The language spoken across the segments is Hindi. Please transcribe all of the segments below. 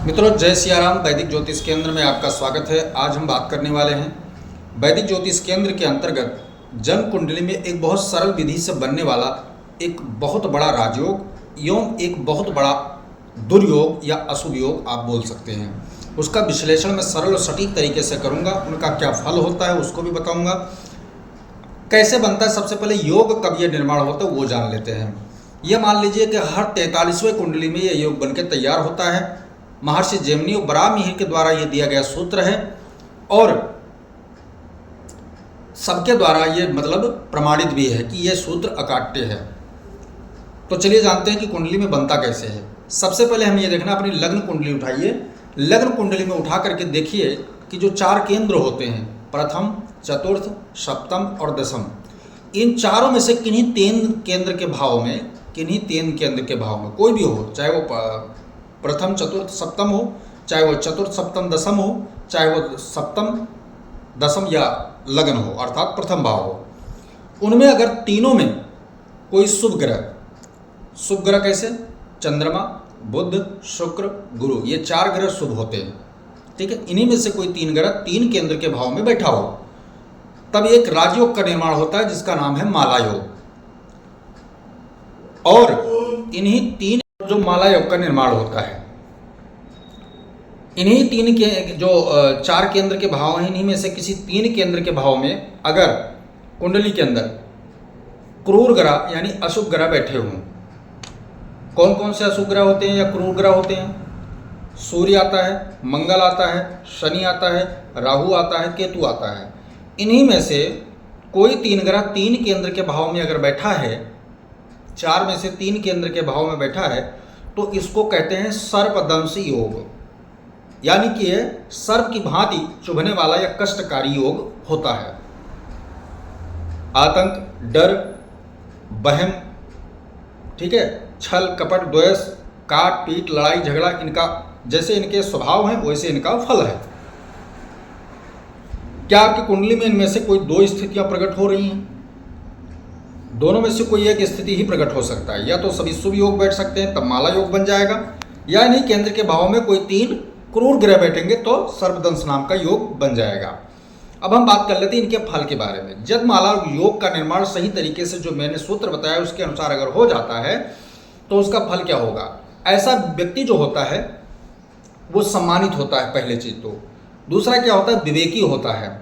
मित्रों, जय सियाराम। वैदिक ज्योतिष केंद्र में आपका स्वागत है। आज हम बात करने वाले हैं वैदिक ज्योतिष केंद्र के अंतर्गत जन्म कुंडली में एक बहुत सरल विधि से बनने वाला एक बहुत बड़ा राजयोग एवं एक बहुत बड़ा दुर्योग या अशुभ योग आप बोल सकते हैं। उसका विश्लेषण मैं सरल और सटीक तरीके से करूंगा। उनका क्या फल होता है उसको भी बताऊंगा। कैसे बनता है, सबसे पहले योग कब ये निर्माण होता है वो जान लेते हैं। यह मान लीजिए कि हर 43वें कुंडली में यह योग बनकर तैयार होता है। महर्षि जैमिनी और बराहमिहिर के द्वारा यह दिया गया सूत्र है और सबके द्वारा ये मतलब प्रमाणित भी है कि यह सूत्र अकाट्य है। तो चलिए जानते हैं कि कुंडली में बनता कैसे है। सबसे पहले हमें यह देखना, अपनी लग्न कुंडली उठाइए। लग्न कुंडली में उठा करके देखिए कि जो 4 केंद्र होते हैं, प्रथम, चतुर्थ, सप्तम और दशम, इन चारों में से किन्हीं 3 केंद्र के भाव में कोई भी हो, चाहे वो प्रथम चतुर्थ सप्तम हो, चाहे वो चतुर्थ सप्तम दशम हो, चाहे वो सप्तम दशम या लग्न हो अर्थात प्रथम भाव हो, उनमें अगर तीनों में कोई शुभ ग्रह कैसे, चंद्रमा, बुध, शुक्र, गुरु, ये 4 ग्रह शुभ होते हैं। ठीक है, इन्हीं में से कोई 3 ग्रह 3 केंद्र के भाव में बैठा हो, तब एक राजयोग का निर्माण होता है जिसका नाम है माला योग। और इन्हीं 3 जो माला योग का निर्माण होता है, इन्हीं 3 के जो 4 केंद्र के भाव हैं, इन्हीं में से किसी 3 केंद्र के भाव में अगर कुंडली के अंदर क्रूर ग्रह यानी अशुभ ग्रह बैठे हों, कौन कौन से अशुभ ग्रह होते हैं या क्रूर ग्रह होते हैं? सूर्य आता है, मंगल आता है, शनि आता है, राहु आता है, केतु आता है। इन्हीं में से कोई 3 ग्रह 3 केंद्र के भाव में अगर बैठा है, 4 में से 3 केंद्र के भाव में बैठा है, तो इसको कहते हैं सर्पदंश योग, यानी कि यह सर्प की भांति चुभने वाला या कष्टकारी योग होता है। आतंक, डर, बहम, ठीक है, छल कपट, द्वेष, काट पीट, लड़ाई झगड़ा, इनका जैसे इनके स्वभाव हैं वैसे इनका फल है। क्या आपकी कुंडली में इनमें से कोई 2 स्थितियां प्रकट हो रही हैं? दोनों में से कोई एक स्थिति ही प्रकट हो सकता है। या तो सभी शुभ योग बैठ सकते हैं तब माला योग बन जाएगा, या इन्हीं केंद्र के भाव में कोई 3 क्रूर ग्रह बैठेंगे तो सर्पदंश नाम का योग बन जाएगा। अब हम बात कर लेते हैं इनके फल के बारे में। जब माला योग का निर्माण सही तरीके से जो मैंने सूत्र बताया उसके अनुसार अगर हो जाता है तो उसका फल क्या होगा? ऐसा व्यक्ति जो होता है वो सम्मानित होता है, पहले चीज तो। दूसरा क्या होता है, विवेकी होता है,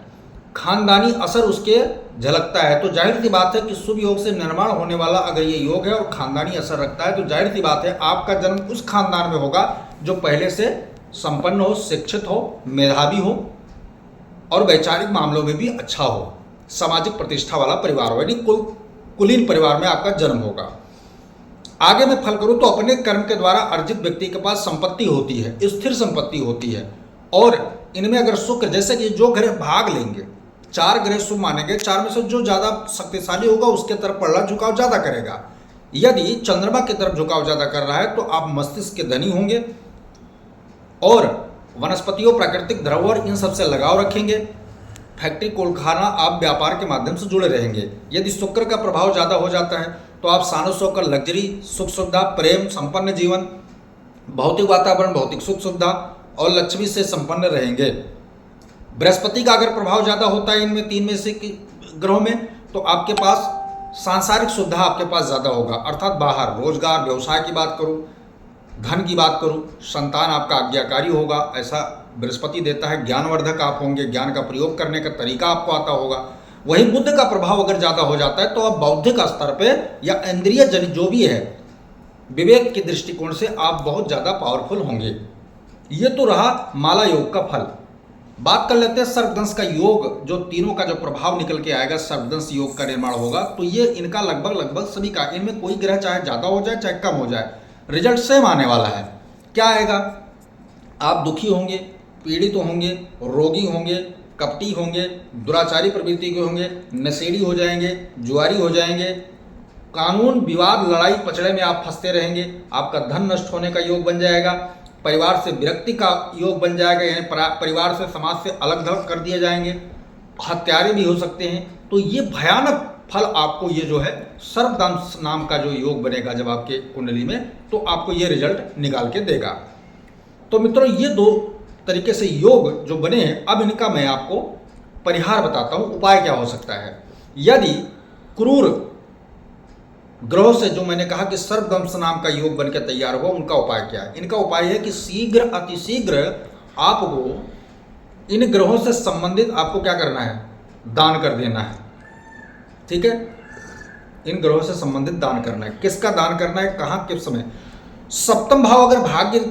खानदानी असर उसके झलकता है। तो जाहिर सी बात है कि शुभ योग से निर्माण होने वाला अगर ये योग है और खानदानी असर रखता है तो जाहिर सी बात है आपका जन्म उस खानदान में होगा जो पहले से संपन्न हो, शिक्षित हो, मेधावी हो और वैचारिक मामलों में भी अच्छा हो, सामाजिक प्रतिष्ठा वाला परिवार हो, यानी कुलीन परिवार में आपका जन्म होगा। आगे मैं फल करूं तो अपने कर्म के द्वारा अर्जित व्यक्ति के पास संपत्ति होती है, स्थिर संपत्ति होती है। और इनमें अगर शुक्र, जैसे कि जो ग्रह भाग लेंगे, 4 ग्रह शुभ मानेंगे, 4 में से जो ज़्यादा शक्तिशाली होगा उसके तरफ पलड़ा झुकाव ज़्यादा करेगा। यदि चंद्रमा की तरफ झुकाव ज़्यादा कर रहा है तो आप मस्तिष्क के धनी होंगे और वनस्पतियों, प्राकृतिक धरोहर, इन सबसे लगाव रखेंगे। फैक्ट्री कारखाना आप व्यापार के माध्यम से जुड़े रहेंगे। यदि शुक्र का प्रभाव ज़्यादा हो जाता है तो आप शानो शौकत, लग्जरी, सुख सुविधा, प्रेम, संपन्न जीवन, भौतिक वातावरण, भौतिक सुख सुविधा और लक्ष्मी से संपन्न रहेंगे। बृहस्पति का अगर प्रभाव ज़्यादा होता है इनमें 3 में से ग्रहों में तो आपके पास सांसारिक सुविधा आपके पास ज़्यादा होगा, अर्थात बाहर रोजगार, व्यवसाय की बात करूँ, धन की बात करूँ, संतान आपका आज्ञाकारी होगा, ऐसा बृहस्पति देता है। ज्ञानवर्धक आप होंगे, ज्ञान का प्रयोग करने का तरीका आपको आता होगा। वहीं बुध का प्रभाव अगर ज़्यादा हो जाता है तो आप बौद्धिक स्तर पे या इंद्रिय जनित जो भी है, विवेक के दृष्टिकोण से आप बहुत ज़्यादा पावरफुल होंगे। ये तो रहा माला योग का फल। बात कर लेते हैं सर्पदंश का योग, जो तीनों का जो प्रभाव निकल के आएगा, सर्पदंश योग का निर्माण होगा। तो ये इनका लगभग सभी का, इनमें कोई ग्रह चाहे ज़्यादा हो जाए चाहे कम हो जाए, रिजल्ट सेम आने वाला है। क्या आएगा? आप दुखी होंगे, पीड़ित होंगे, रोगी होंगे, कपटी होंगे, दुराचारी प्रवृत्ति के होंगे, नशेड़ी हो जाएंगे, जुआरी हो जाएंगे, कानून विवाद, लड़ाई पचड़े में आप फंसते रहेंगे, आपका धन नष्ट होने का योग बन जाएगा, परिवार से विरक्ति का योग बन जाएगा, यानी परिवार से, समाज से अलग थलग कर दिए जाएंगे, हत्यारे भी हो सकते हैं। तो ये भयानक फल आपको ये जो है सर्पदंश नाम का जो योग बनेगा जब आपके कुंडली में, तो आपको ये रिजल्ट निकाल के देगा। तो मित्रों ये दो तरीके से योग जो बने हैं, अब इनका मैं आपको परिहार बताता हूं, उपाय क्या हो सकता है। यदि क्रूर ग्रहों से जो मैंने कहा कि सर्पदंश नाम का योग बनकर तैयार हुआ, उनका उपाय क्या है। इनका उपाय है कि शीघ्र अतिशीघ्र आपको इन ग्रहों से संबंधित आपको क्या करना है, दान कर देना है। ठीक है, इन ग्रहों से संबंधित दान करना है। किसका दान करना है, कहां, किस समय। सप्तम भाव अगर भाग्य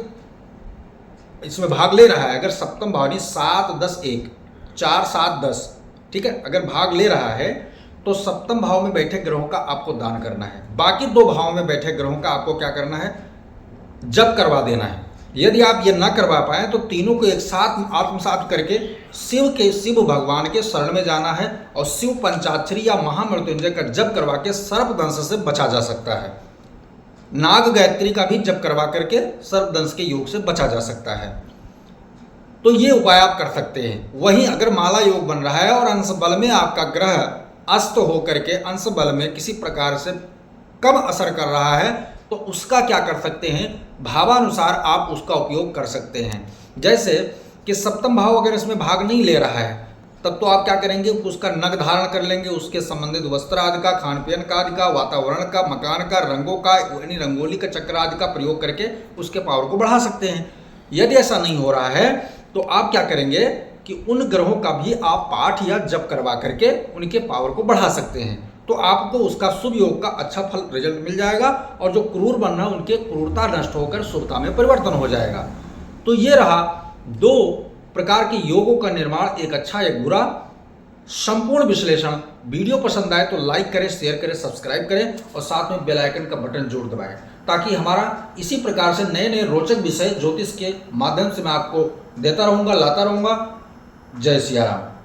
इसमें भाग ले रहा है, अगर सप्तम भाव नहीं 7, 10, 1, 4, 7, 10, ठीक है, अगर भाग ले रहा है तो सप्तम भाव में बैठे ग्रहों का आपको दान करना है। बाकी दो भावों में बैठे ग्रहों का आपको क्या करना है, जप करवा देना है। यदि आप ये ना करवा पाए तो तीनों को एक साथ आत्मसात करके शिव भगवान के शरण में जाना है और शिव पंचाक्षरी या महामृत्युंजय का जप करवा के सर्पदंश से बचा जा सकता है। नाग गायत्री का भी जप करवा करके सर्पदंश के योग से बचा जा सकता है। तो ये उपाय आप कर सकते हैं। वहीं अगर माला योग बन रहा है और अंश बल में आपका ग्रह अस्त होकर के अंश बल में किसी प्रकार से कम असर कर रहा है, तो उसका क्या कर सकते हैं, भावानुसार आप उसका उपयोग कर सकते हैं। जैसे कि सप्तम भाव अगर इसमें भाग नहीं ले रहा है, तब तो आप क्या करेंगे, उसका नग धारण कर लेंगे, उसके संबंधित वस्त्र आदि का, खान पीन का आदि का, वातावरण का, मकान का, रंगों का, यानी रंगोली का चक्र आदि का प्रयोग करके उसके पावर को बढ़ा सकते हैं। यदि ऐसा नहीं हो रहा है तो आप क्या करेंगे कि उन ग्रहों का भी आप पाठ या जप करवा करके उनके पावर को बढ़ा सकते हैं। तो आपको उसका शुभ योग का अच्छा फल रिजल्ट मिल जाएगा और जो क्रूर बन रहा है उनके क्रूरता नष्ट होकर शुभता में परिवर्तन हो जाएगा। तो ये रहा दो प्रकार के योगों का निर्माण, एक अच्छा एक बुरा, संपूर्ण विश्लेषण। वीडियो पसंद आए तो लाइक करें, शेयर करें, सब्सक्राइब करें और साथ में बेल आइकन का बटन जरूर दबाएं, ताकि हमारा इसी प्रकार से नए नए रोचक विषय ज्योतिष के माध्यम से मैं आपको देता रहूँगा, लाता रहूँगा। जय सिया राम।